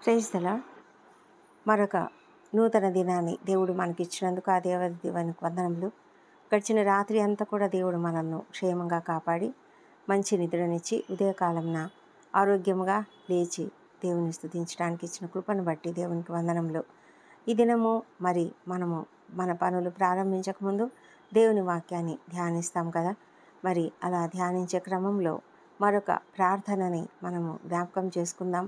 Praise the lord. మరొక నూతన దినాన్ని దేవుడు మనకిచ్చినందుకు ఆ దేవునికి వందనములు. గడిచిన రాత్రి అంతా కూడా దేవుడు మనల్ని క్షేమంగా కాపాడి మంచి నిద్రనిచ్చి ఉదయకాలంన ఆరోగ్యంగా లేచి దేవుని స్తుతించడానికి ఇచ్చిన కృపను బట్టి దేవునికి వందనములు. ఈ దినము మరి మనము మన పనులు ప్రారంభించకముందు దేవుని వాక్యాన్ని ధ్యానిస్తాం కదా. మరి అలా ధ్యానించే క్రమంలో మరొక ప్రార్థనని మనము జ్ఞాపకం చేసుకుందాం.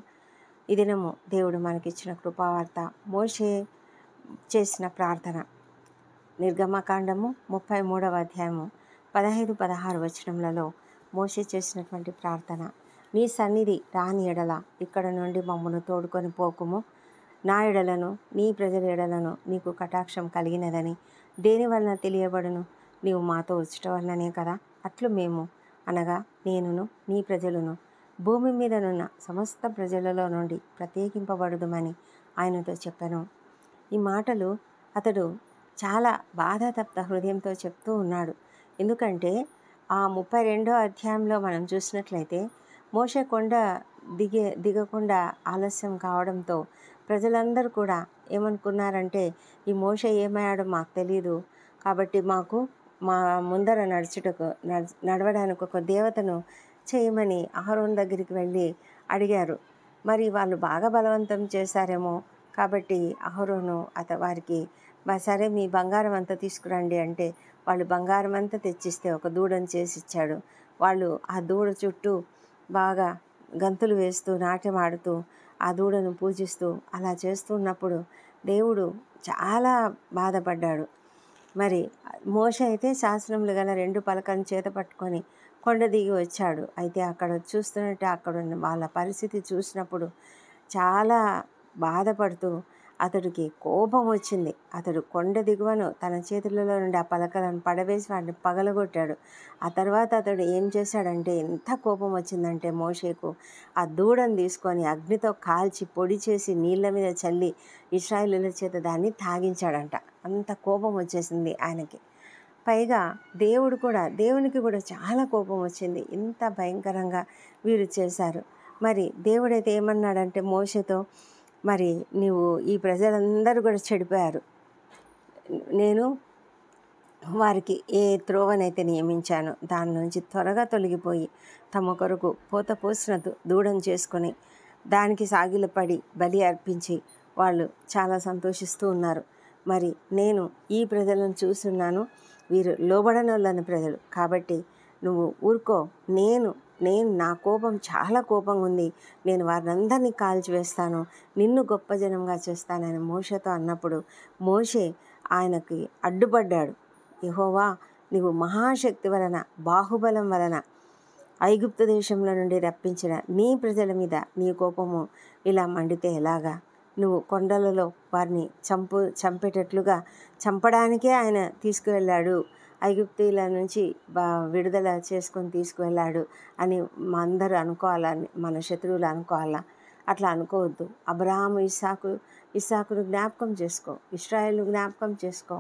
ఈ దినము దేవుడు మనకిచ్చిన కృపావార్త మోషే చేసిన ప్రార్థన. నిర్గమకాండము 33వ అధ్యాయము 15-16 వచనములలో మోషే చేసినటువంటి ప్రార్థన. నీ సన్నిధి రాని ఎడల ఇక్కడ నుండి మమ్మను తోడుకొని పోకుము. నా ఎడలను నీ ప్రజల ఎడలను నీకు కటాక్షం కలిగినదని దేని వలన తెలియబడును? నీవు మాతో వచ్చట వలననే కదా. అట్లు మేము అనగా నేనును నీ ప్రజలను భూమి మీదనున్న సమస్త ప్రజలలో నుండి ప్రత్యేకింపబడుదుమని ఆయనతో చెప్పాను. ఈ మాటలు అతడు చాలా బాధాతప్త హృదయంతో చెప్తూ ఉన్నాడు. ఎందుకంటే ఆ 32వ అధ్యాయంలో మనం చూసినట్లయితే మోషే కొండ దిగకుండా ఆలస్యం కావడంతో ప్రజలందరూ కూడా ఏమనుకున్నారంటే, ఈ మోషే ఏమయ్యాడో మాకు తెలియదు, కాబట్టి మాకు మా ముందర నడవడానికి ఒక దేవతను చేయమని అహరోను దగ్గరికి వెళ్ళి అడిగారు. మరి వాళ్ళు బాగా బలవంతం చేశారేమో, కాబట్టి అహరోను వారికి సరే మీ బంగారం అంతా తీసుకురండి అంటే వాళ్ళు బంగారం అంతా తెచ్చిస్తే ఒక దూడను చేసి ఇచ్చాడు. వాళ్ళు ఆ దూడ చుట్టూ బాగా గంతులు వేస్తూ నాట్యం ఆడుతూ ఆ దూడను పూజిస్తూ అలా చేస్తున్నప్పుడు దేవుడు చాలా బాధపడ్డాడు. మరి మోషే అయితే శాసనములు గల 2 పలకలను చేత పట్టుకొని కొండ దిగి వచ్చాడు. అయితే అక్కడ చూస్తున్నట్టే అక్కడ వాళ్ళ పరిస్థితి చూసినప్పుడు చాలా బాధపడుతూ అతడికి కోపం వచ్చింది. అతడు కొండ దిగువను తన చేతులలో నుండి ఆ పలకలను పడవేసి వాటిని పగలగొట్టాడు. ఆ తర్వాత అతడు ఏం చేశాడంటే, ఎంత కోపం వచ్చిందంటే మోషేకు, ఆ దూడను తీసుకొని అగ్నితో కాల్చి పొడి చేసి నీళ్ళ మీద చల్లి ఇశ్రాయేలీయుల చేత దాన్ని తాగించాడంట. అంత కోపం వచ్చేసింది ఆయనకి. పైగా దేవునికి కూడా చాలా కోపం వచ్చింది. ఇంత భయంకరంగా వీరు చేశారు. మరి దేవుడైతే ఏమన్నాడంటే మోషేతో, మరి నీవు ఈ ప్రజలందరూ కూడా చెడిపోయారు, నేను వారికి ఏ త్రోవనైతే నియమించానో దాని నుంచి త్వరగా తొలగిపోయి తమ కొరకు పోత పోసిన దూడను చేసుకొని దానికి సాగిలపడి బలి అర్పించి వాళ్ళు చాలా సంతోషిస్తూ ఉన్నారు. మరి నేను ఈ ప్రజలను చూస్తున్నాను, వీరు లోబడనొల్లని ప్రజలు, కాబట్టి నువ్వు ఊరుకో, నేను నా కోపం చాలా కోపంగా ఉంది, నేను వారినందరినీ కాల్చివేస్తాను, నిన్ను గొప్ప జనంగా చేస్తానని మోషేతో అన్నప్పుడు మోషే ఆయనకి అడ్డుపడ్డాడు. యెహోవా, నీవు మహాశక్తి వలన బాహుబలం వలన ఐగుప్తు దేశంలో నుండి రప్పించిన నీ ప్రజల మీద నీ కోపము ఇలా మండితే ఎలాగా? నువ్వు కొండలలో వారిని చంపేటట్లుగా చంపడానికే ఆయన తీసుకువెళ్ళాడు, ఐగుప్తీయుల నుంచి విడుదల చేసుకొని తీసుకువెళ్ళాడు అని అందరూ అనుకోవాలని, మన శత్రువులు అనుకోవాలా? అట్లా అనుకోవద్దు. అబ్రహాము ఇస్సాకును జ్ఞాపకం చేసుకో, ఇశ్రాయేలును జ్ఞాపకం చేసుకో.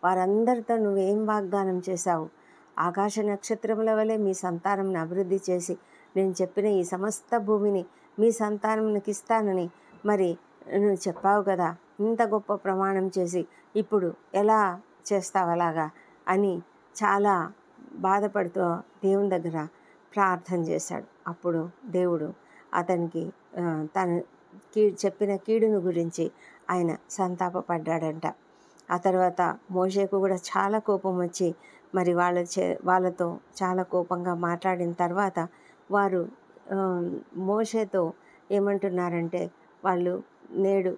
వారందరితో నువ్వేం వాగ్దానం చేశావు? ఆకాశ నక్షత్రముల వలె మీ సంతానంను అభివృద్ధి చేసి నేను చెప్పిన ఈ సమస్త భూమిని మీ సంతానానికి ఇస్తానని మరి నువ్వు చెప్పావు కదా. ఇంత గొప్ప ప్రమాణం చేసి ఇప్పుడు ఎలా చేస్తావు అలాగా అని చాలా బాధపడుతూ దేవుని దగ్గర ప్రార్థన చేశాడు. అప్పుడు దేవుడు అతనికి తను చెప్పిన కీడును గురించి ఆయన సంతాపపడ్డాడంట. ఆ తర్వాత మోషేకు కూడా చాలా కోపం వచ్చి మరి వాళ్ళతో చాలా కోపంగా మాట్లాడిన తర్వాత వారు మోషేతో ఏమంటున్నారంటే, వాళ్ళు నేడు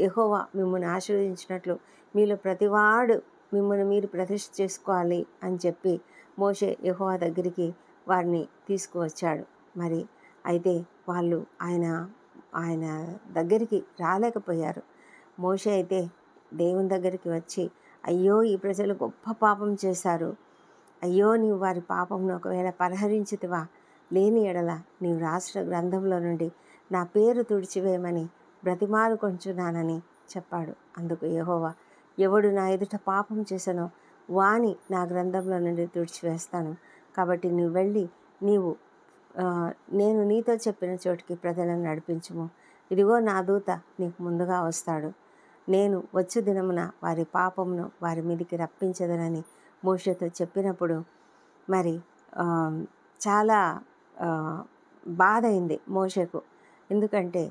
యెహోవా మిమ్మల్ని ఆశీర్వదించినట్లు మీలో ప్రతివాడు మిమ్మల్ని మీరు ప్రతిష్ఠ చేసుకోవాలి అని చెప్పి మోషే యెహోవా దగ్గరికి వారిని తీసుకువచ్చాడు. మరి అయితే వాళ్ళు ఆయన దగ్గరికి రాలేకపోయారు. మోషే అయితే దేవుని దగ్గరికి వచ్చి, అయ్యో ఈ ప్రజలు గొప్ప పాపం చేశారు, అయ్యో నీవు వారి పాపంను ఒకవేళ పరిహరించితివా, లేని ఎడల నీవు రాసిన గ్రంథంలో నుండి నా పేరు తుడిచివేయమని బ్రతిమాలుకొంచున్నానని చెప్పాడు. అందుకు యెహోవా, ఎవడు నా ఎదుట పాపం చేశానో వాని నా గ్రంథంలో నుండి తుడిచివేస్తాను, కాబట్టి నువ్వు వెళ్ళి నేను నీతో చెప్పిన చోటికి ప్రజలను నడిపించుము, ఇదిగో నా దూత నీకు ముందుగా వస్తాడు, నేను వచ్చు దినమున వారి పాపమును వారి మీదికి రప్పించదనని మోషేతో చెప్పినప్పుడు మరి చాలా బాధ అయింది మోషేకు. ఎందుకంటే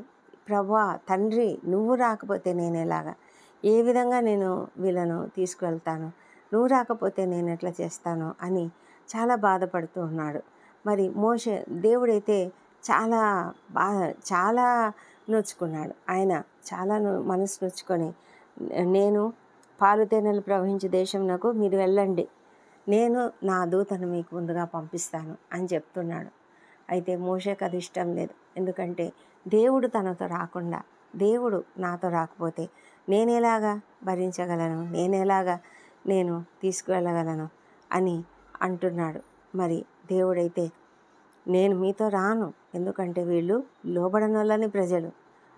ప్రభువా తండ్రి, నువ్వు రాకపోతే నేను ఎలాగా, ఏ విధంగా నేను వీళ్ళను తీసుకువెళ్తాను, నువ్వు రాకపోతే నేను ఎట్లా చేస్తాను అని చాలా బాధపడుతూ ఉన్నాడు. మరి మోషే దేవుడైతే చాలా చాలా నొచ్చుకున్నాడు. ఆయన చాలా మనసు నొచ్చుకొని, నేను పాలు తేనెలు ప్రవహించే దేశంనకు మీరు వెళ్ళండి, నేను నా దూతను మీకు ముందుగా పంపిస్తాను అని చెప్తున్నాడు. అయితే మోషేకు అది ఇష్టం లేదు. ఎందుకంటే దేవుడు తనతో రాకుండా, దేవుడు నాతో రాకపోతే నేనేలాగా భరించగలను, నేను తీసుకువెళ్ళగలను అని అంటున్నాడు. మరి దేవుడైతే నేను మీతో రాను, ఎందుకంటే వీళ్ళు లోబడనొల్లని ప్రజలు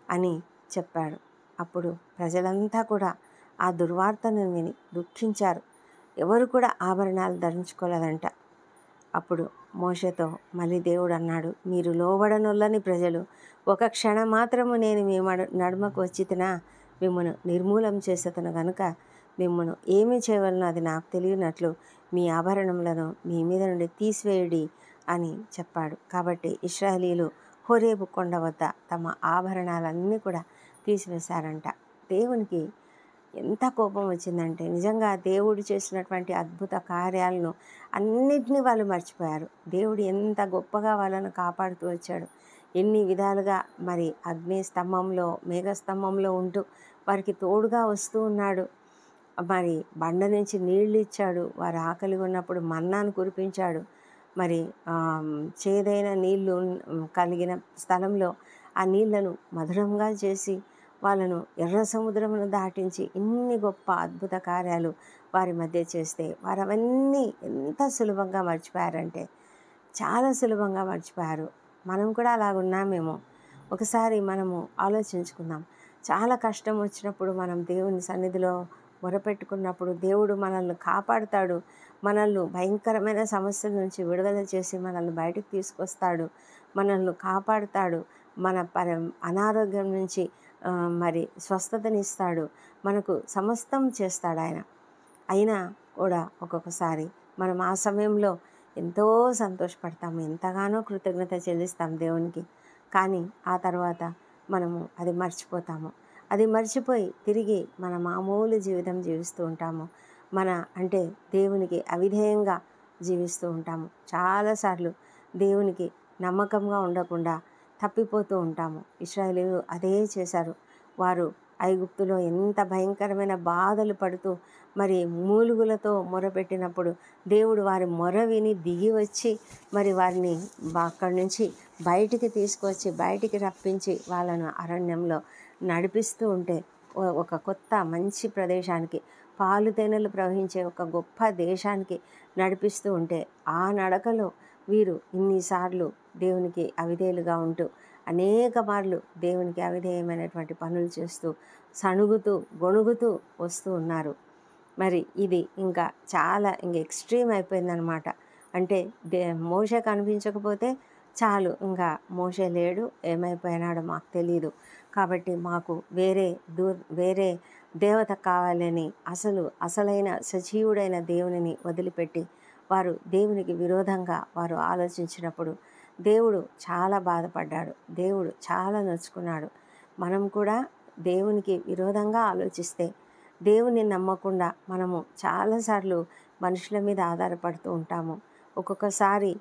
అని చెప్పాడు. అప్పుడు ప్రజలంతా కూడా ఆ దుర్వార్తను విని దుఃఖించారు. ఎవరు కూడా ఆభరణాలు ధరించుకోలేదంట. అప్పుడు మోషేతో మళ్ళీ దేవుడు అన్నాడు, మీరు లోబడనొల్లని ప్రజలు, ఒక క్షణం మాత్రము నేను మీ నడుమకు వచ్చితినా మిమ్మను నిర్మూలం చేసేతను గనుక మిమ్మను ఏమి చేయవలనో అది నాకు తెలియనట్లు మీ ఆభరణములను మీ మీద నుండి తీసివేయుడి అని చెప్పాడు. కాబట్టి ఇశ్రాయేలీయులు హోరేబు కొండ వద్ద తమ ఆభరణాలన్నీ కూడా తీసివేశారంట. దేవునికి ఎంత కోపం వచ్చిందంటే, నిజంగా దేవుడు చేసినటువంటి అద్భుత కార్యాలను అన్నిటినీ వాళ్ళు మర్చిపోయారు. దేవుడు ఎంత గొప్పగా వాళ్ళను కాపాడుతూ వచ్చాడు, ఎన్ని విధాలుగా మరి అగ్ని స్తంభంలో మేఘస్తంభంలో ఉంటూ వారికి తోడుగా వస్తూ ఉన్నాడు. మరి బండ నుంచి నీళ్ళు ఇచ్చాడు, వారు ఆకలి ఉన్నప్పుడు మన్నాను కురిపించాడు. మరి చేదైన నీళ్లు కలిగిన స్థలంలో ఆ నీళ్లను మధురంగా చేసి వాళ్ళను ఎర్ర సముద్రమును దాటించి ఇన్ని గొప్ప అద్భుత కార్యాలు వారి మధ్య చేస్తే వారు అవన్నీ ఎంత సులభంగా మర్చిపోయారంటే చాలా సులభంగా మర్చిపోయారు. మనం కూడా అలాగున్నామేమో. ఒకసారి మనము ఆలోచించుకుందాం. చాలా కష్టం వచ్చినప్పుడు మనం దేవుని సన్నిధిలో మొరపెట్టుకున్నప్పుడు దేవుడు మనల్ని కాపాడుతాడు, మనల్ని భయంకరమైన సమస్యల నుంచి విడుదల చేసి మనల్ని బయటకు తీసుకొస్తాడు, మనల్ని కాపాడుతాడు, మన అనారోగ్యం నుంచి మరి స్వస్థతనిస్తాడు, మనకు సమస్తం చేస్తాడు ఆయన. అయినా కూడా ఒక్కొక్కసారి మనం ఆ సమయంలో ఎంతో సంతోషపడతాము, ఎంతగానో కృతజ్ఞత చెల్లిస్తాం దేవునికి. కానీ ఆ తర్వాత మనము అది మర్చిపోతాము. అది మర్చిపోయి తిరిగి మన మామూలు జీవితం జీవిస్తూ ఉంటాము. అంటే దేవునికి అవిధేయంగా జీవిస్తూ ఉంటాము. చాలాసార్లు దేవునికి నమ్మకంగా ఉండకుండా తప్పిపోతూ ఉంటాము. ఇశ్రాయేలీయులు అదే చేశారు. వారు ఐగుప్తులో ఎంత భయంకరమైన బాధలు పడుతూ మరి మూలుగులతో మొరపెట్టినప్పుడు దేవుడు వారి మొర విని దిగి వచ్చి మరి వారిని అక్కడి నుంచి బయటికి తీసుకొచ్చి బయటికి రప్పించి వాళ్ళను అరణ్యంలో నడిపిస్తూ ఉంటే ఒక కొత్త మంచి ప్రదేశానికి, పాలు తేనెలు ప్రవహించే ఒక గొప్ప దేశానికి నడిపిస్తూ ఉంటే ఆ నడకలో వీరు ఇన్నిసార్లు దేవునికి అవిధేయులుగా ఉంటూ అనేక మార్లు దేవునికి అవిధేయమైనటువంటి పనులు చేస్తూ సణుగుతూ గొణుగుతూ వస్తూ ఉన్నారు. మరి ఇది ఇంకా చాలా ఎక్స్ట్రీమ్ అయిపోయిందనమాట. అంటే మోషే కనిపించకపోతే చాలు, ఇంకా మోషే లేడు, ఏమైపోయినాడో మాకు తెలియదు, కాబట్టి మాకు వేరే దేవత కావాలని అసలైన సజీవుడైన దేవునిని వదిలిపెట్టి వారు దేవునికి విరోధంగా వారు ఆలోచించినప్పుడు దేవుడు చాలా బాధపడ్డాడు, దేవుడు చాలా నొచ్చుకున్నాడు. మనం కూడా దేవునికి విరోధంగా ఆలోచిస్తే, దేవుని నమ్మకుండా మనము చాలాసార్లు మనుషుల మీద ఆధారపడుతూ ఉంటాము. ఒక్కొక్కసారి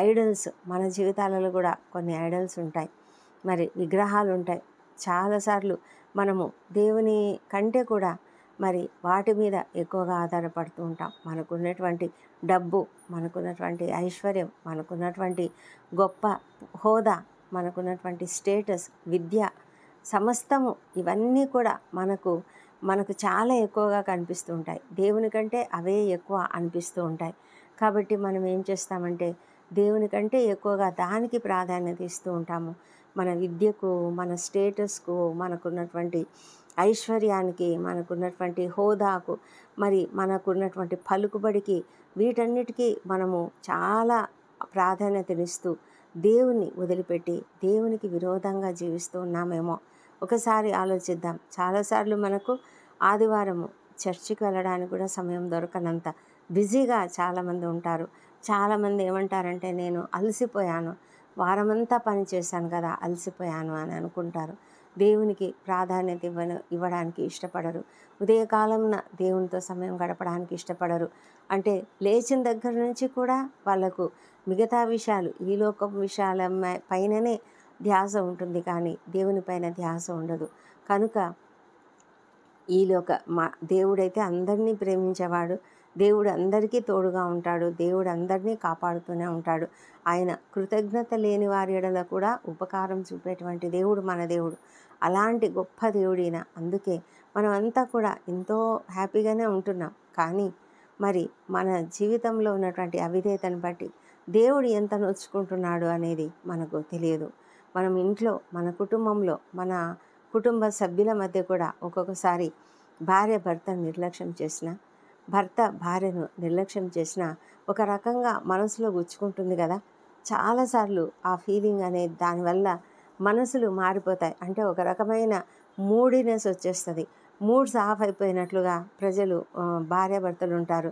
ఐడల్స్, మన జీవితాలలో కూడా కొన్ని ఐడల్స్ ఉంటాయి, మరి విగ్రహాలు ఉంటాయి. చాలాసార్లు మనము దేవుని కంటే కూడా మరి వాటి మీద ఎక్కువగా ఆధారపడుతూ ఉంటాం. మనకున్నటువంటి డబ్బు, మనకున్నటువంటి ఐశ్వర్యం, మనకున్నటువంటి గొప్ప హోదా, మనకున్నటువంటి స్టేటస్, విద్య, సమస్తము ఇవన్నీ కూడా మనకు చాలా ఎక్కువగా కనిపిస్తూ ఉంటాయి. దేవుని కంటే అవే ఎక్కువ అనిపిస్తూ ఉంటాయి. కాబట్టి మనం ఏం చేస్తామంటే దేవుని కంటే ఎక్కువగా దానికి ప్రాధాన్యత ఇస్తూ ఉంటాము. మన విద్యకు, మన స్టేటస్కు, మనకున్నటువంటి ఐశ్వర్యానికి, మనకున్నటువంటి హోదాకు, మరి మనకున్నటువంటి పలుకుబడికి, వీటన్నిటికీ మనము చాలా ప్రాధాన్యతనిస్తూ దేవుణ్ణి వదిలిపెట్టి దేవునికి విరోధంగా జీవిస్తూ ఉన్నామేమో ఒకసారి ఆలోచిద్దాం. చాలాసార్లు మనకు ఆదివారము చర్చికి వెళ్ళడానికి కూడా సమయం దొరకనంత బిజీగా చాలామంది ఉంటారు. చాలామంది ఏమంటారంటే, నేను అలసిపోయాను, వారమంతా పని చేశాను కదా, అలసిపోయాను అని అనుకుంటారు. దేవునికి ప్రాధాన్యత ఇవ్వడానికి ఇష్టపడరు. ఉదయకాలంన దేవునితో సమయం గడపడానికి ఇష్టపడరు. అంటే లేచిన దగ్గర నుంచి కూడా వాళ్ళకు మిగతా విషయాలు, ఈ లోకం విషయాల పైననే ధ్యాస ఉంటుంది, కానీ దేవుని పైన ధ్యాస ఉండదు. కనుక దేవుడైతే అందరినీ ప్రేమించేవాడు. దేవుడు అందరికీ తోడుగా ఉంటాడు. దేవుడు అందరినీ కాపాడుతూనే ఉంటాడు. ఆయన కృతజ్ఞత లేని వారి ఎడల కూడా ఉపకారం చూపేటువంటి దేవుడు మన దేవుడు. అలాంటి గొప్ప దేవుడిన. అందుకే మనమంతా కూడా ఎంతో హ్యాపీగానే ఉంటున్నాం. కానీ మరి మన జీవితంలో ఉన్నటువంటి అవిధేయతను బట్టి దేవుడు ఎంత నొచ్చుకుంటున్నాడు అనేది మనకు తెలియదు. మనం ఇంట్లో, మన కుటుంబంలో, మన కుటుంబ సభ్యుల మధ్య కూడా ఒక్కొక్కసారి భార్య భర్తను నిర్లక్ష్యం చేసిన, భర్త భార్యను నిర్లక్ష్యం చేసిన ఒక రకంగా మనసులో గుచ్చుకుంటుంది కదా. చాలాసార్లు ఆ ఫీలింగ్ అనేది దానివల్ల మనసులు మారిపోతాయి. అంటే ఒక రకమైన మూడీనెస్ వచ్చేస్తుంది. మూడ్స్ ఆఫ్ అయిపోయినట్లుగా ప్రజలు, భార్యాభర్తలు ఉంటారు.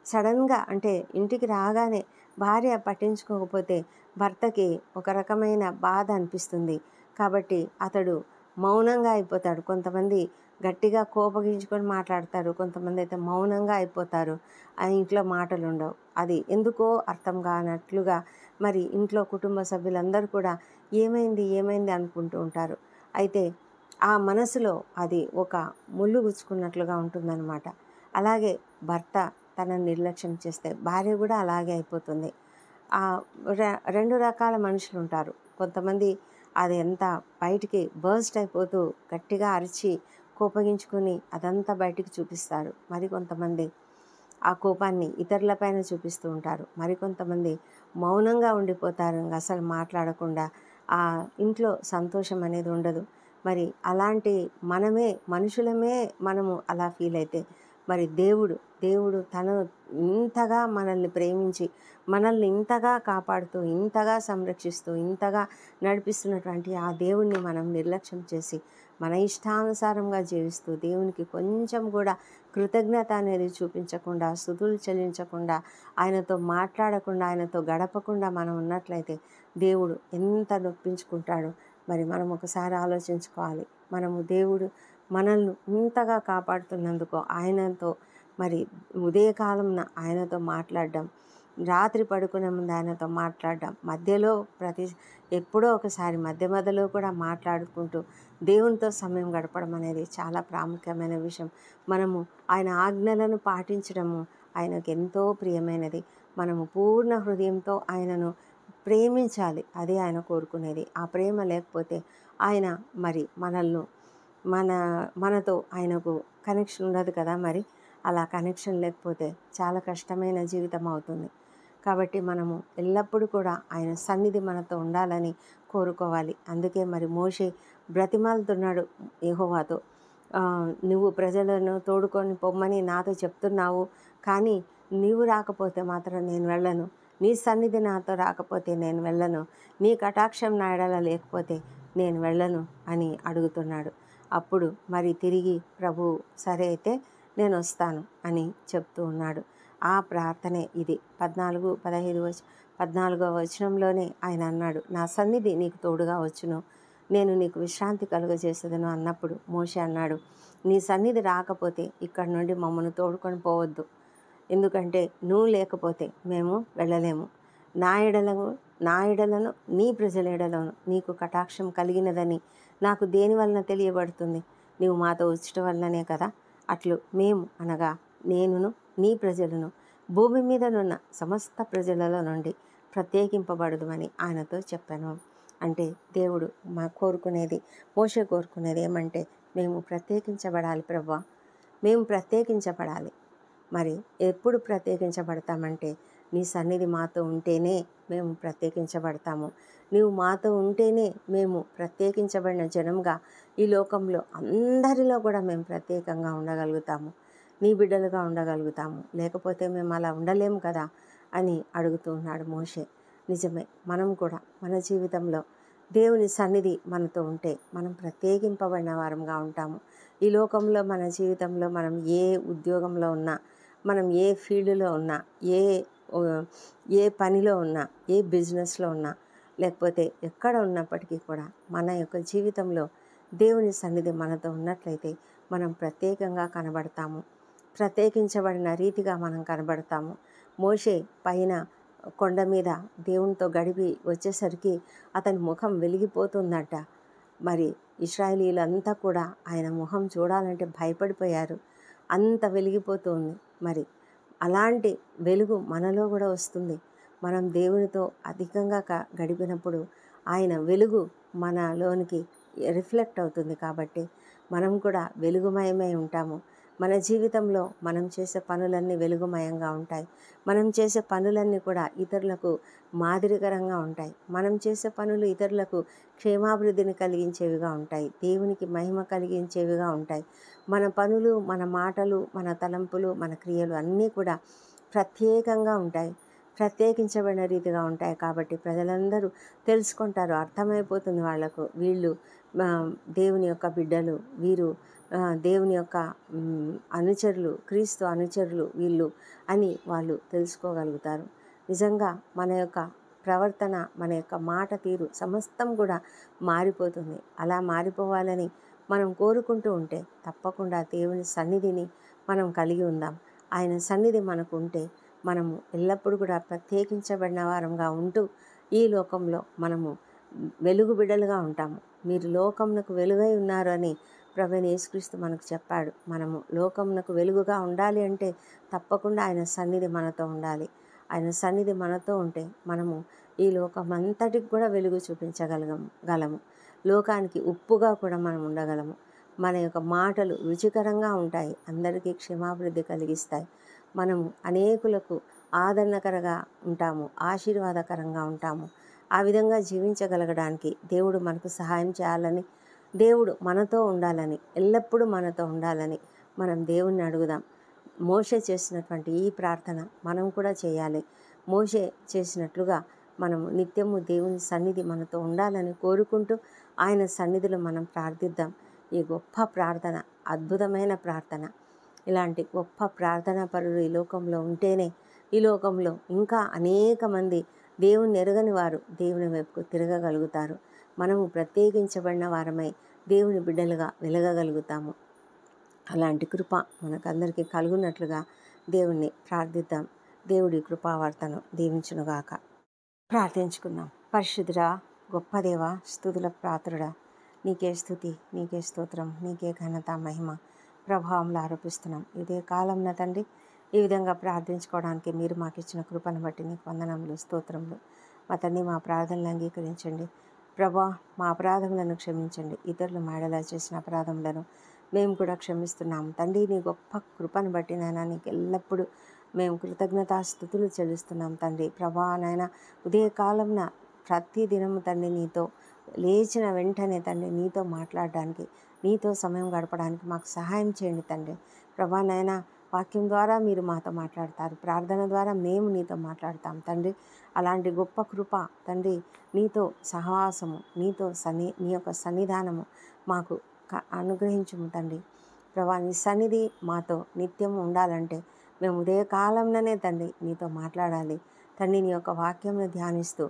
సడన్గా అంటే ఇంటికి రాగానే భార్య పట్టించుకోకపోతే భర్తకి ఒక రకమైన బాధ అనిపిస్తుంది. కాబట్టి అతడు మౌనంగా అయిపోతాడు. కొంతమంది గట్టిగా కోపగించుకొని మాట్లాడతారు, కొంతమంది అయితే మౌనంగా అయిపోతారు. ఆ ఇంట్లో మాటలు ఉండవు. అది ఎందుకో అర్థం కానట్లుగా మరి ఇంట్లో కుటుంబ సభ్యులందరూ కూడా ఏమైంది ఏమైంది అనుకుంటూ ఉంటారు. అయితే ఆ మనసులో అది ఒక ముళ్ళు గుచ్చుకున్నట్లుగా ఉంటుందన్నమాట. అలాగే భర్త తనని నిర్లక్ష్యం చేస్తే భార్య కూడా అలాగే అయిపోతుంది. రెండు రకాల మనుషులు ఉంటారు. కొంతమంది అది ఎంత బయటికి బర్స్ట్ అయిపోతూ గట్టిగా అరిచి కోపగించుకొని అదంతా బయటికి చూపిస్తారు. మరికొంతమంది ఆ కోపాన్ని ఇతరులపైన చూపిస్తూ ఉంటారు. మరికొంతమంది మౌనంగా ఉండిపోతారు, ఇంకా అసలు మాట్లాడకుండా. ఆ ఇంట్లో సంతోషం అనేది ఉండదు. మరి అలాంటి మనుషులమే మనము అలా ఫీల్ అయితే మరి దేవుడు తను ఇంతగా మనల్ని ప్రేమించి మనల్ని ఇంతగా కాపాడుతూ, ఇంతగా సంరక్షిస్తూ, ఇంతగా నడిపిస్తున్నటువంటి ఆ దేవుణ్ణి మనం నిర్లక్ష్యం చేసి మన ఇష్టానుసారంగా జీవిస్తూ దేవునికి కొంచెం కూడా కృతజ్ఞత అనేది చూపించకుండా, స్తుతులు చెల్లించకుండా, ఆయనతో మాట్లాడకుండా, ఆయనతో గడపకుండా మనం ఉన్నట్లయితే దేవుడు ఎంత నొప్పించుకుంటాడో మరి మనం ఒకసారి ఆలోచించుకోవాలి. దేవుడు మనల్ని ఇంతగా కాపాడుతున్నందుకు ఆయనతో మరి ఉదయకాలంన ఆయనతో మాట్లాడడం, రాత్రి పడుకునే ముందు ఆయనతో మాట్లాడడం, మధ్యలో ఎప్పుడో ఒకసారి మధ్యలో కూడా మాట్లాడుకుంటూ దేవునితో సమయం గడపడం అనేది చాలా ప్రాముఖ్యమైన విషయం. మనము ఆయన ఆజ్ఞలను పాటించడము ఆయనకు ఎంతో ప్రియమైనది. మనము పూర్ణ హృదయంతో ఆయనను ప్రేమించాలి. అదే ఆయన కోరుకునేది. ఆ ప్రేమ లేకపోతే ఆయన మరి మనతో ఆయనకు కనెక్షన్ ఉండదు కదా. మరి అలా కనెక్షన్ లేకపోతే చాలా కష్టమైన జీవితం అవుతుంది. కాబట్టి మనము ఎల్లప్పుడూ కూడా ఆయన సన్నిధి మనతో ఉండాలని కోరుకోవాలి. అందుకే మరి మోషే బ్రతిమాలుతున్నాడు యెహోవాతో, నువ్వు ప్రజలను తోడుకొని పొమ్మని నాతో చెప్తున్నావు, కానీ నీవు రాకపోతే మాత్రం నేను వెళ్ళను. నీ సన్నిధి నాతో రాకపోతే నేను వెళ్ళను. నీ కటాక్షం నా ఎడల లేకపోతే నేను వెళ్ళను అని అడుగుతున్నాడు. అప్పుడు మరి తిరిగి ప్రభు సరే అయితే నేను వస్తాను అని చెప్తూ ఉన్నాడు. ఆ ప్రార్థనే ఇది. 14వ వచనంలోనే ఆయన అన్నాడు, నా సన్నిధి నీకు తోడుగా వచ్చును, నేను నీకు విశ్రాంతి కలుగజేసేదను అన్నప్పుడు మోషే అన్నాడు, నీ సన్నిధి రాకపోతే ఇక్కడ నుండి మమ్మల్ని తోడుకొని పోవద్దు. ఎందుకంటే నువ్వు లేకపోతే మేము వెళ్ళలేము. నా ఎడలను నీ ప్రజల ఎడలను నీకు కటాక్షం కలిగినదని నాకు దేని వలన తెలియబడుతుంది? నీవు మాతో వచ్చటం వల్లనే కదా. అట్లు మేము అనగా నేనును నీ ప్రజలను భూమి మీదనున్న సమస్త ప్రజలలో నుండి ప్రత్యేకింపబడదుమని ఆయనతో చెప్పాను. అంటే దేవుడు మోషే కోరుకునేది ఏమంటే, మేము ప్రత్యేకించబడాలి ప్రభువా, మేము ప్రత్యేకించబడాలి. మరి ఎప్పుడు ప్రత్యేకించబడతామంటే నీ సన్నిధి మాతో ఉంటేనే మేము ప్రత్యేకించబడతాము. నీవు మాతో ఉంటేనే మేము ప్రత్యేకించబడిన జనంగా ఈ లోకంలో అందరిలో కూడా మేము ప్రత్యేకంగా ఉండగలుగుతాము, నీ బిడ్డలుగా ఉండగలుగుతాము. లేకపోతే మేము అలా ఉండలేము కదా అని అడుగుతూ ఉన్నాడు మోషే. నిజమే, మనం కూడా మన జీవితంలో దేవుని సన్నిధి మనతో ఉంటే మనం ప్రత్యేకింపబడిన వారంగా ఉంటాము. ఈ లోకంలో మన జీవితంలో మనం ఏ ఉద్యోగంలో ఉన్నా, మనం ఏ ఫీల్డ్లో ఉన్నా, ఏ ఓ, ఏ పనిలో ఉన్నా, ఏ బిజినెస్లో ఉన్నా, లేకపోతే ఎక్కడ ఉన్నప్పటికీ కూడా మన యొక్క జీవితంలో దేవుని సన్నిధి మనతో ఉన్నట్లయితే మనం ప్రత్యేకంగా కనబడతాము. ప్రత్యేకించబడిన రీతిగా మనం కనబడతాము. మోషే పైన కొండ మీద దేవునితో గడిపి వచ్చేసరికి అతని ముఖం వెలిగిపోతుందట. మరి ఇశ్రాయేలీయులంతా కూడా ఆయన ముఖం చూడాలంటే భయపడిపోయారు. అంత వెలిగిపోతుంది. మరి అలాంటి వెలుగు మనలో కూడా వస్తుంది. మనం దేవునితో అధికంగా గడిపినప్పుడు ఆయన వెలుగు మనలోనికి రిఫ్లెక్ట్ అవుతుంది. కాబట్టి మనం కూడా వెలుగుమయమై ఉంటాము. మన జీవితంలో మనం చేసే పనులన్నీ వెలుగుమయంగా ఉంటాయి. మనం చేసే పనులన్నీ కూడా ఇతరులకు మాదిరికరంగా ఉంటాయి. మనం చేసే పనులు ఇతరులకు క్షేమాభివృద్ధిని కలిగించేవిగా ఉంటాయి. దేవునికి మహిమ కలిగించేవిగా ఉంటాయి. మన పనులు, మన మాటలు, మన తలంపులు, మన క్రియలు అన్నీ కూడా ప్రత్యేకంగా ఉంటాయి. ప్రత్యేకించబడిన రీతిగా ఉంటాయి. కాబట్టి ప్రజలందరూ తెలుసుకుంటారు, అర్థమైపోతుంది వాళ్లకు, వీళ్ళు దేవుని యొక్క బిడ్డలు, వీరు దేవుని యొక్క అనుచరులు, క్రీస్తు అనుచరులు వీళ్ళు అని వాళ్ళు తెలుసుకోగలుగుతారు. నిజంగా మన యొక్క ప్రవర్తన, మన యొక్క మాట తీరు సమస్తం కూడా మారిపోతుంది. అలా మారిపోవాలని మనం కోరుకుంటూ ఉంటే తప్పకుండా దేవుని సన్నిధిని మనం కలిగి ఉందాం. ఆయన సన్నిధి మనకు ఉంటే మనము ఎల్లప్పుడూ కూడా ప్రత్యేకించబడిన వారంగా ఉంటూ ఈ లోకంలో మనము వెలుగు బిడ్డలుగా ఉంటాము. మీరు లోకమునకు వెలుగై ఉన్నారు అని ప్రభువైన యేసుక్రీస్తు మనకు చెప్పాడు. మనము లోకమునకు వెలుగుగా ఉండాలి అంటే తప్పకుండా ఆయన సన్నిధి మనతో ఉండాలి. ఆయన సన్నిధి మనతో ఉంటే మనము ఈ లోకమంతటికి కూడా వెలుగు చూపించగలము. లోకానికి ఉప్పుగా కూడా మనం ఉండగలము. మన యొక్క మాటలు రుచికరంగా ఉంటాయి, అందరికీ క్షేమాభివృద్ధి కలిగిస్తాయి. మనము అనేకులకు ఆదరణకరంగా ఉంటాము, ఆశీర్వాదకరంగా ఉంటాము. ఆ విధంగా జీవించగలగడానికి దేవుడు మనకు సహాయం చేయాలని, దేవుడు మనతో ఉండాలని, ఎల్లప్పుడూ మనతో ఉండాలని మనం దేవుణ్ణి అడుగుదాం. మోషే చేసినటువంటి ఈ ప్రార్థన మనం కూడా చేయాలి. మోషే చేసినట్లుగా మనము నిత్యము దేవుని సన్నిధి మనతో ఉండాలని కోరుకుంటూ ఆయన సన్నిధిలో మనం ప్రార్థిద్దాం. ఈ గొప్ప ప్రార్థన, అద్భుతమైన ప్రార్థన. ఇలాంటి గొప్ప ప్రార్థనా పరులు ఈ లోకంలో ఉంటేనే ఈ లోకంలో ఇంకా అనేక మంది దేవుని ఎరగని వారు దేవుని వైపుకు తిరగగలుగుతారు. మనము ప్రత్యేకించబడిన వారమై దేవుని బిడ్డలుగా వెలగగలుగుతాము. అలాంటి కృప మనకందరికీ కలుగునట్లుగా దేవుణ్ణి ప్రార్థిద్దాం. దేవుడి కృపావార్తను దీవించునుగాక. ప్రార్థించుకుందాం. పరిశుద్ధుడా, గొప్ప దేవా, స్తుతుల పాత్రుడా, నీకే స్తుతి, నీకే స్తోత్రం, నీకే ఘనత, మహిమ, ప్రభావంలో ఆరోపిస్తున్నాం. ఇదే కాలంలో తండ్రి ఈ విధంగా ప్రార్థించుకోవడానికి మీరు మాకు ఇచ్చిన కృపను బట్టి నీకు వందనములు, స్తోత్రములు. మా తండ్రి, మా ప్రార్థనలు అంగీకరించండి ప్రభా. మా అపరాధములను క్షమించండి. ఇతరులు మాడలా చేసిన అపరాధములను మేము కూడా క్షమిస్తున్నాము తండ్రి. నీ గొప్ప కృపను బట్టి నాయన నీకు ఎల్లప్పుడూ మేము కృతజ్ఞతాస్తుతులు చెల్లిస్తున్నాం తండ్రి. ప్రభా నాయన, ఉదయకాలంన ప్రతి దినము తండ్రి నీతో లేచిన వెంటనే తండ్రి నీతో మాట్లాడడానికి, నీతో సమయం గడపడానికి మాకు సహాయం చేయండి తండ్రి. ప్రభా నాయన, వాక్యం ద్వారా మీరు మాతో మాట్లాడతారు, ప్రార్థన ద్వారా మేము నీతో మాట్లాడతాం తండ్రి. అలాంటి గొప్ప కృప తండ్రి, నీతో సహవాసము, నీ యొక్క సన్నిధానము మాకు అనుగ్రహించుము తండ్రి. ప్రభా, నీ సన్నిధి మాతో నిత్యం ఉండాలంటే మేము ఉదయకాలంలోనే తండ్రి నీతో మాట్లాడాలి తండ్రి. నీ యొక్క వాక్యంను ధ్యానిస్తూ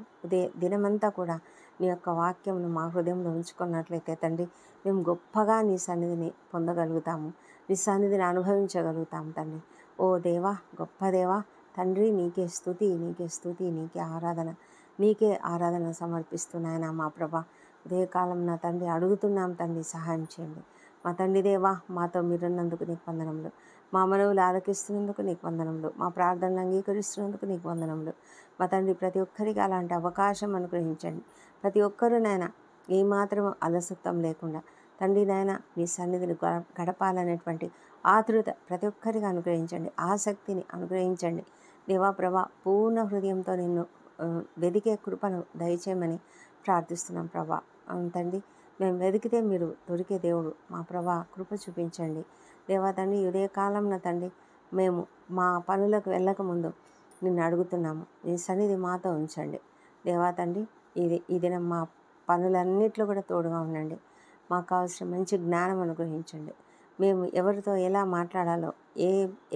దినమంతా కూడా నీ యొక్క వాక్యంను మా హృదయంలో ఉంచుకున్నట్లయితే తండ్రి మేము గొప్పగా నీ సన్నిధిని పొందగలుగుతాము, నీ సన్నిధిని అనుభవించగలుగుతాము తండ్రి. ఓ దేవా, గొప్ప దేవా తండ్రి, నీకే స్తుతి, నీకే స్తుతి, నీకే ఆరాధన సమర్పిస్తున్నాయన మా ప్రభా. ఉదయకాలం నా తండ్రి అడుగుతున్నాం తండ్రి, సహాయం చేయండి మా తండ్రి. దేవా, మాతో మీరున్నందుకు నీకు వందనములు, మా మనవులు ఆలకిస్తున్నందుకు నీకు వందనములు, మా ప్రార్థనలు అంగీకరిస్తున్నందుకు నీకు వందనములు మా తండ్రి. ప్రతి ఒక్కరికి అలాంటి అవకాశం అనుగ్రహించండి. ప్రతి ఒక్కరూ నాయన ఏమాత్రం అలసత్వం లేకుండా తండ్రి నాయన నీ సన్నిధిని గడపాలనేటువంటి ఆతృత ప్రతి ఒక్కరికి అనుగ్రహించండి, ఆసక్తిని అనుగ్రహించండి దేవా. ప్రభా, పూర్ణ హృదయంతో నిన్ను వెదికే కృపను దయచేయమని ప్రార్థిస్తున్నాం ప్రభా. తండ్రి, మేము వెతికితే మీరు దొరికే దేవుడు మా ప్రభా, కృప చూపించండి దేవా తండ్రి. ఉదయకాలంన తండ్రి మేము మా పనులకు వెళ్ళకముందు నిన్ను అడుగుతున్నాము, నీ సన్నిధి మాతో ఉంచండి దేవా తండ్రి, ఈ దినం మా పనులన్నిట్లో కూడా తోడుగా ఉండండి. మాకు కావాల్సిన మంచి జ్ఞానం అనుగ్రహించండి. మేము ఎవరితో ఎలా మాట్లాడాలో,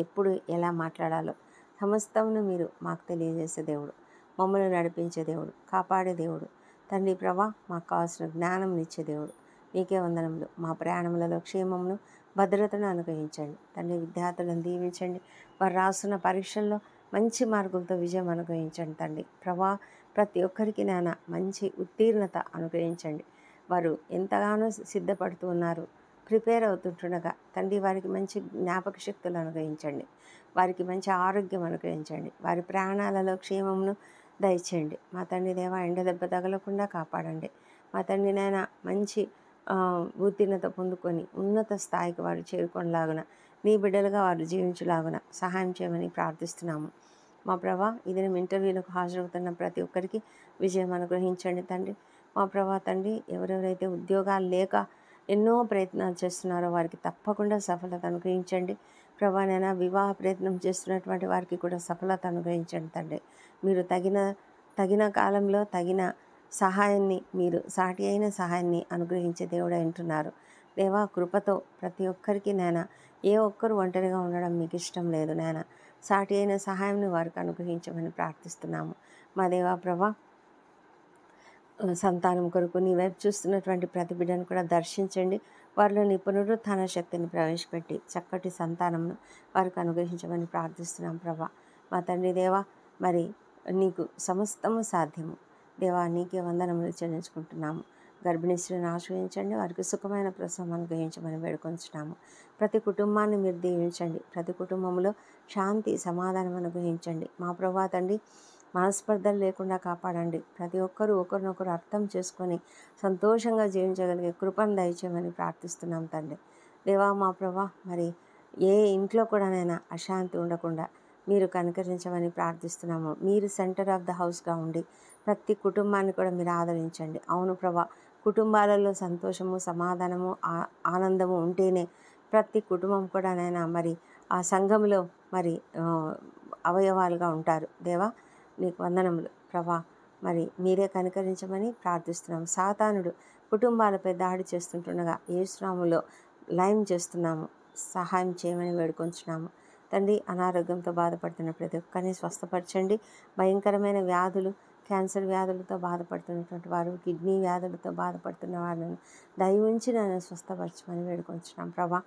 ఎప్పుడు ఎలా మాట్లాడాలో సమస్తమును మీరు మాకు తెలియజేసే దేవుడు, మమ్మల్ని నడిపించే దేవుడు, కాపాడే దేవుడు తండ్రి. ప్రభా, మాకు కావాల్సిన జ్ఞానం ఇచ్చే దేవుడు, మీకే వందనములు. మా ప్రయాణములలో క్షేమమును భద్రతను అనుగ్రహించండి తండ్రి. విద్యార్థులను దీవించండి. వారు రాస్తున్న పరీక్షల్లో మంచి మార్కులతో విజయం అనుగ్రహించండి తండ్రి. ప్రభా, ప్రతి ఒక్కరికి నాన్న మంచి ఉత్తీర్ణత అనుగ్రహించండి. వారు ఎంతగానో సిద్ధపడుతూ ఉన్నారు, ప్రిపేర్ అవుతుంటుండగా తండ్రి వారికి మంచి జ్ఞాపక శక్తులు అనుగ్రహించండి. వారికి మంచి ఆరోగ్యం అనుగ్రహించండి. వారి ప్రాణాలలో క్షేమమును దయచేయండి. మా తండ్రి దేవ, ఎండ దెబ్బ తగలకుండా కాపాడండి. మా తండ్రి నాయన మంచి ఉత్తీర్ణత పొందుకొని ఉన్నత స్థాయికి వారు చేరుకొనలాగున, నీ బిడ్డలుగా వారు జీవించలాగున సహాయం చేయమని ప్రార్థిస్తున్నాము. మా ప్రభా, ఇది ఇంటర్వ్యూలకు హాజరవుతున్న ప్రతి ఒక్కరికి విజయం అనుగ్రహించండి తండ్రి. మా ప్రభా తండ్రి, ఎవరెవరైతే ఉద్యోగాలు లేక ఎన్నో ప్రయత్నాలు చేస్తున్నారో వారికి తప్పకుండా సఫలత అనుగ్రహించండి. ప్రభా నైనా వివాహ ప్రయత్నం చేస్తున్నటువంటి వారికి కూడా సఫలత అనుగ్రహించండి తండ్రి. మీరు తగిన కాలంలో తగిన సహాయాన్ని, మీరు సాటి అయిన సహాయాన్ని అనుగ్రహించే దేవుడు అంటున్నారు. దేవా, కృపతో ప్రతి ఒక్కరికి నాయన, ఏ ఒక్కరు ఒంటరిగా ఉండడం మీకు ఇష్టం లేదు నాయన. సాటి అయిన సహాయాన్ని వారికి అనుగ్రహించమని ప్రార్థిస్తున్నాము. మా దేవా ప్రభా, సంతానం కొరకు నీ వైపు చూస్తున్నటువంటి ప్రతి బిడ్డను కూడా దర్శించండి. వారిలో నీ పునరుత్థాన శక్తిని ప్రవేశపెట్టి చక్కటి సంతానంను వారికి అనుగ్రహించమని ప్రార్థిస్తున్నాం ప్రభా. మా తండ్రి దేవా, మరి నీకు సమస్తము సాధ్యము. దేవా, నీకే వందనములు చెల్లించుకుంటున్నాము. గర్భిణీ స్త్రీని ఆశ్రయించండి, వారికి సుఖమైన ప్రసవం అనుగ్రహించమని వేడుకొంచున్నాము. ప్రతి కుటుంబాన్ని మీరు దీవించండి. ప్రతి కుటుంబంలో శాంతి సమాధానం అనుగ్రహించండి. మా ప్రభా తండ్రి, మనస్పర్ధలు లేకుండా కాపాడండి. ప్రతి ఒక్కరూ ఒకరినొకరు అర్థం చేసుకొని సంతోషంగా జీవించగలిగే కృపను దయచేయమని ప్రార్థిస్తున్నాం తండ్రి. దేవా మా ప్రభా, మరి ఏ ఇంట్లో కూడానైనా అశాంతి ఉండకుండా మీరు కనికరించమని ప్రార్థిస్తున్నాము. మీరు సెంటర్ ఆఫ్ ద హౌస్గా ఉండి ప్రతి కుటుంబాన్ని కూడా మీరు ఆదరించండి. అవును ప్రభా, కుటుంబాలలో సంతోషము, సమాధానము, ఆనందము ఉంటేనే ప్రతి కుటుంబం కూడానైనా మరి ఆ సంఘంలో మరి అవయవాలుగా ఉంటారు. దేవా, నీకు వందనములు ప్రభా. మరి మీరే కనికరించమని ప్రార్థిస్తున్నాము. సాతానుడు కుటుంబాలపై దాడి చేస్తుంటుండగా యేసునామములో లయం చేస్తున్నాము. సహాయం చేయమని వేడుకొంచున్నాము తండ్రి. అనారోగ్యంతో బాధపడుతున్న ప్రతి ఒక్కరిని స్వస్థపరచండి. భయంకరమైన వ్యాధులు, క్యాన్సర్ వ్యాధులతో బాధపడుతున్నటువంటి వారు, కిడ్నీ వ్యాధులతో బాధపడుతున్న వారిని దయ ఉంచి నన్ను స్వస్థపరచమని వేడుకొంచున్నాం ప్రభా.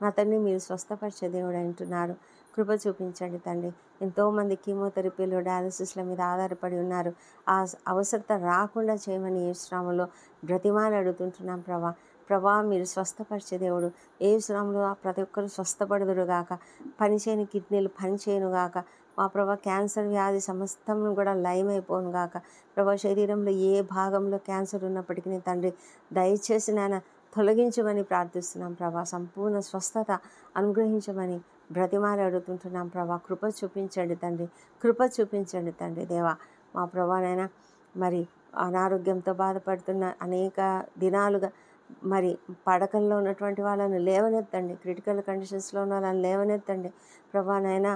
మా తండ్రి, మీరు స్వస్థపరిచే దేవుడు అంటున్నారు. కృప చూపించండి తండ్రి. ఎంతోమంది కీమోథెరపీలు, డయాలసిస్ల మీద ఆధారపడి ఉన్నారు. ఆ అవసరత రాకుండా చేయమని యేసునామములో బ్రతిమాలి అడుగుతుంటున్నాం ప్రభా. ప్రభా, మీరు స్వస్థపరిచే దేవుడు. యేసునామములో ప్రతి ఒక్కరు స్వస్థపడుదురుగాక. పనిచేయని కిడ్నీలు పనిచేయనుగాక. మా ప్రభా, క్యాన్సర్ వ్యాధి సమస్తము కూడా లయమైపోను గాక. ప్రభా, శరీరంలో ఏ భాగంలో క్యాన్సర్ ఉన్నప్పటికీ తండ్రి దయచేసి నాయన తొలగించమని ప్రార్థిస్తున్నాం ప్రభా. సంపూర్ణ స్వస్థత అనుగ్రహించమని బ్రతిమాలి అడుగుతుంటున్నాం ప్రభా. కృప చూపించండి తండ్రి, కృప చూపించండి తండ్రి. దేవా మా ప్రభానైనా మరి అనారోగ్యంతో బాధపడుతున్న అనేక దినాలుగా మరి పడకల్లో ఉన్నటువంటి వాళ్ళను లేవనెత్తండి. క్రిటికల్ కండిషన్స్లో ఉన్న వాళ్ళని లేవనెత్తండి ప్రభానైనా.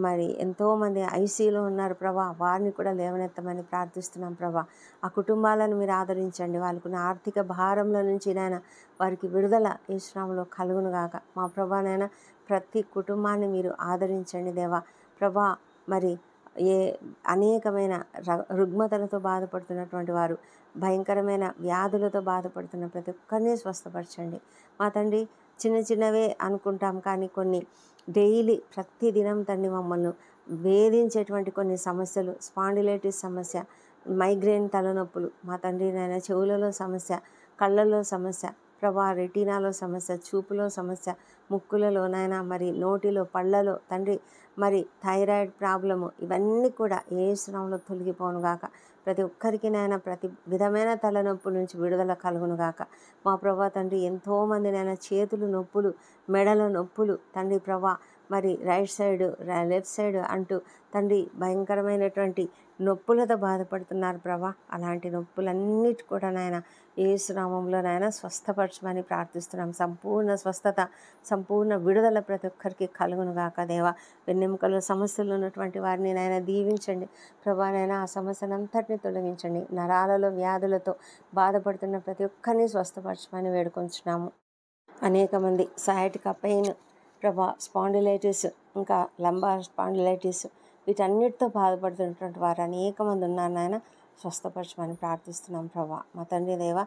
మరి ఎంతోమంది ఐసీయూలో ఉన్నారు ప్రభా, వారిని కూడా లేవనెత్తమని ప్రార్థిస్తున్నాం ప్రభా. ఆ కుటుంబాలను మీరు ఆదరించండి. వాళ్ళకున్న ఆర్థిక భారంలో నుంచి నాయన వారికి విడుదల యేసునామములో కలుగునుగాక. మా ప్రభానైనా ప్రతి కుటుంబాన్ని మీరు ఆదరించండి దేవా ప్రభా. మరి అనేకమైన రుగ్మతలతో బాధపడుతున్నటువంటి వారు, భయంకరమైన వ్యాధులతో బాధపడుతున్న ప్రతి ఒక్కరిని స్వస్థపరచండి మా తండ్రి. చిన్నవే అనుకుంటాం, కానీ కొన్ని డైలీ ప్రతిదినం తండ్రి మమ్మల్ని వేధించేటువంటి కొన్ని సమస్యలు, స్పాండిలైటిస్ సమస్య, మైగ్రేన్ తలనొప్పులు మా తండ్రి నాయన, చెవులలో సమస్య, కళ్ళల్లో సమస్య ప్రభా, రెటీనాలో సమస్య, చూపులో సమస్య, ముక్కులలో నాయన, మరి నోటిలో, పళ్ళలో తండ్రి, మరి థైరాయిడ్ ప్రాబ్లము, ఇవన్నీ కూడా యేసునామములో తొలగిపోనుగాక. ప్రతి ఒక్కరికి నాయన ప్రతి విధమైన తలనొప్పి నుంచి విడుదల కలుగునుగాక. మా ప్రభా తండ్రి, ఎంతోమంది నాయన చేతులు నొప్పులు, మెడల నొప్పులు తండ్రి ప్రభా, మరి రైట్ సైడ్ లెఫ్ట్ సైడ్ అంటూ తండ్రి భయంకరమైనటువంటి నొప్పులతో బాధపడుతున్నారు ప్రభా. అలాంటి నొప్పులన్నిటి కూడా నాయన యేసునామంలో నాయన స్వస్థపరచమని ప్రార్థిస్తున్నాం. సంపూర్ణ స్వస్థత, సంపూర్ణ విడుదల ప్రతి ఒక్కరికి కలుగును గాక దేవా. వెన్నెముకలో సమస్యలు ఉన్నటువంటి వారిని నాయన దీవించండి ప్రభా. నాయన ఆ సమస్యనంతటిని తొలగించండి. నరాలలో వ్యాధులతో బాధపడుతున్న ప్రతి ఒక్కరిని స్వస్థపరచమని వేడుకొంచున్నాము. అనేక మంది సయాటికా పెయిన్ ప్రభా, స్పాండిలైటిస్, ఇంకా లంబార్ స్పాండిలైటిస్, వీటన్నిటితో బాధపడుతున్నటువంటి వారు అనేక మంది ఉన్నారు నాయన. స్వస్థపరచమని ప్రార్థిస్తున్నాం ప్రభా. మా తండ్రి దేవ,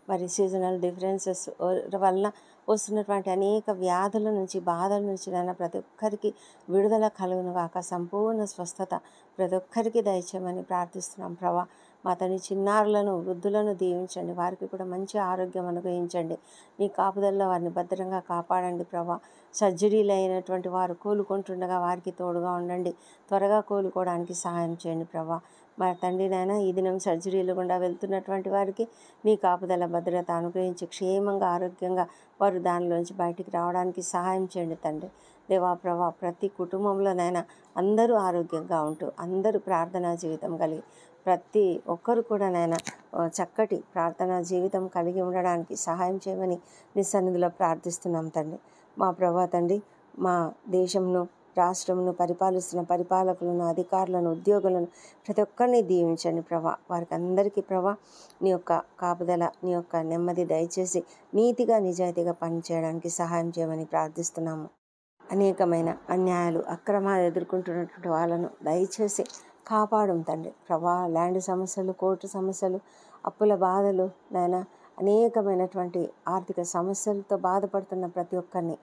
మరి సీజనల్ డిఫరెన్సెస్ వల్ల వస్తున్నటువంటి అనేక వ్యాధుల నుంచి, బాధల నుంచి నాయన ప్రతి ఒక్కరికి విడుదల కలుగును గాక. సంపూర్ణ స్వస్థత ప్రతి ఒక్కరికి దయచేయమని ప్రార్థిస్తున్నాం ప్రభా. మా తండ్రి చిన్నారులను, వృద్ధులను దీవించండి. వారికి కూడా మంచి ఆరోగ్యం అనుగ్రహించండి. మీ కాపుదల్లో వారిని భద్రంగా కాపాడండి ప్రభా. సర్జరీలు అయినటువంటి వారు కోలుకుంటుండగా వారికి తోడుగా ఉండండి. త్వరగా కోలుకోవడానికి సహాయం చేయండి ప్రభా. మా తండ్రి నాయన, ఈ దినం సర్జరీలు గుండా వెళ్తున్నటువంటి వారికి మీ కాపుదల భద్రత అనుగ్రహించి క్షేమంగా, ఆరోగ్యంగా వారు దానిలోంచి బయటికి రావడానికి సహాయం చేయండి తండ్రి దేవా. ప్రభా, ప్రతి కుటుంబంలోనైనా అందరూ ఆరోగ్యంగా ఉంటూ, అందరూ ప్రార్థనా జీవితం కలిగి, ప్రతి ఒక్కరు కూడా నాయన చక్కటి ప్రార్థనా జీవితం కలిగి ఉండడానికి సహాయం చేయమని నీ సన్నిధిలో ప్రార్థిస్తున్నాం తండ్రి. మా ప్రభా తండ్రి, మా దేశంను, రాష్ట్రంను పరిపాలిస్తున్న పరిపాలకులను, అధికారులను, ఉద్యోగులను ప్రతి ఒక్కరిని దీవించండి ప్రభా. వారికి అందరికీ ప్రభా నీ యొక్క కాపుదల, నీ యొక్క నెమ్మది దయచేసి నీతిగా, నిజాయితీగా పనిచేయడానికి సహాయం చేయమని ప్రార్థిస్తున్నాము. అనేకమైన అన్యాయాలు, అక్రమాలు ఎదుర్కొంటున్నటువంటి వాళ్ళను దయచేసి కాపాడం తండ్రి ప్రభా. ల్యాండ్ సమస్యలు, కోర్టు సమస్యలు, అప్పుల బాధలు నాయన, అనేకమైనటువంటి ఆర్థిక సమస్యలతో బాధపడుతున్న ప్రతి ఒక్కరిని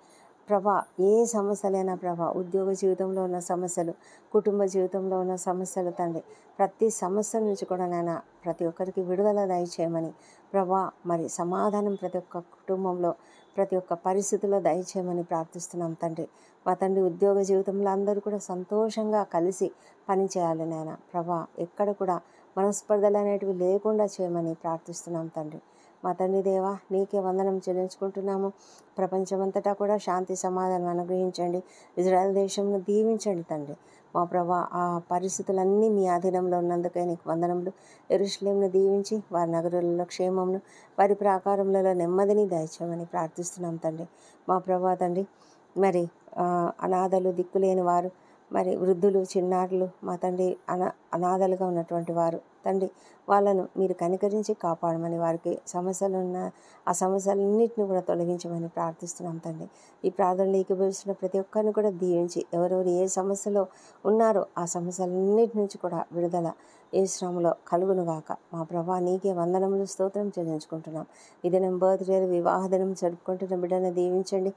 ప్రభా, ఏ సమస్యలైనా ప్రభా, ఉద్యోగ జీవితంలో ఉన్న సమస్యలు, కుటుంబ జీవితంలో ఉన్న సమస్యలు తండ్రి, ప్రతి సమస్య నుంచి కూడా నాయన ప్రతి ఒక్కరికి విడుదల దయచేయమని ప్రభా. మరి సమాధానం ప్రతి ఒక్క కుటుంబంలో, ప్రతి ఒక్క పరిస్థితిలో దయచేయమని ప్రార్థిస్తున్నాం తండ్రి. మా తండ్రి, ఉద్యోగ జీవితంలో అందరూ కూడా సంతోషంగా కలిసి పని చేయాలి నాయన ప్రభా. ఎక్కడ కూడా మనస్పర్ధలు అనేటివి లేకుండా చేయమని ప్రార్థిస్తున్నాం తండ్రి. మా తండ్రి దేవా, నీకే వందనం చెల్లించుకుంటున్నాము. ప్రపంచమంతటా కూడా శాంతి సమాధానం అనుగ్రహించండి. ఇజ్రాయెల్ దేశంను దీవించండి తండ్రి. మా ప్రభా, ఆ పరిస్థితులన్నీ మీ ఆధీనంలో ఉన్నందుకే నీకు వందనములు. యెరూషలేమును దీవించి వారి నగరులలో క్షేమమును, వారి ప్రాకారములలో నెమ్మదిని దయచేయమని ప్రార్థిస్తున్నాం తండ్రి. మా ప్రభా తండ్రి, మరి అనాథలు, దిక్కులేని వారు, మరి వృద్ధులు, చిన్నారులు, మా తండ్రి అనాథలుగా ఉన్నటువంటి వారు తండ్రి, వాళ్ళను మీరు కనికరించి కాపాడమని, వారికి సమస్యలు ఉన్న ఆ సమస్యలన్నింటినీ కూడా తొలగించమని ప్రార్థిస్తున్నాం తండ్రి. ఈ ప్రార్థనలు ఏకీభవిస్తున్న ప్రతి ఒక్కరిని కూడా దీవించి, ఎవరెవరు ఏ సమస్యలో ఉన్నారో ఆ సమస్యలన్నిటి నుంచి కూడా విడుదల యేసునామములో కలుగునుగాక. మా ప్రభా, నీకే వందనములు, స్తోత్రం చెల్లించుకుంటున్నాం. ఈ దినం బర్త్డే, వివాహ దినం జరుపుకుంటున్న బిడ్డను దీవించండి.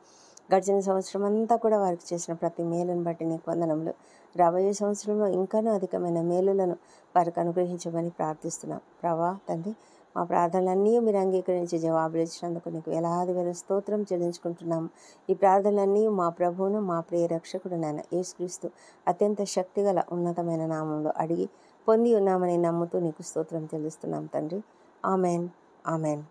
గడిచిన సంవత్సరం అంతా కూడా వారికి చేసిన ప్రతి మేలును బట్టి నీకు వందనములు. రాబోయే సంవత్సరంలో ఇంకానూ అధికమైన మేలులను వారికి అనుగ్రహించమని ప్రార్థిస్తున్నాం ప్రభా తండ్రి. మా ప్రార్థనలన్నీ మీరు అంగీకరించి జవాబులు ఇచ్చినందుకు నీకు వేలాది వేల స్తోత్రం చెల్లించుకుంటున్నాము. ఈ ప్రార్థనలన్నీ మా ప్రభువును, మా ప్రియ రక్షకుడు నాయన యేసుక్రీస్తు అత్యంత శక్తిగల ఉన్నతమైన నామంలో అడిగి పొంది ఉన్నామని నమ్ముతూ నీకు స్తోత్రం చెల్లిస్తున్నాం తండ్రి. Amen, amen.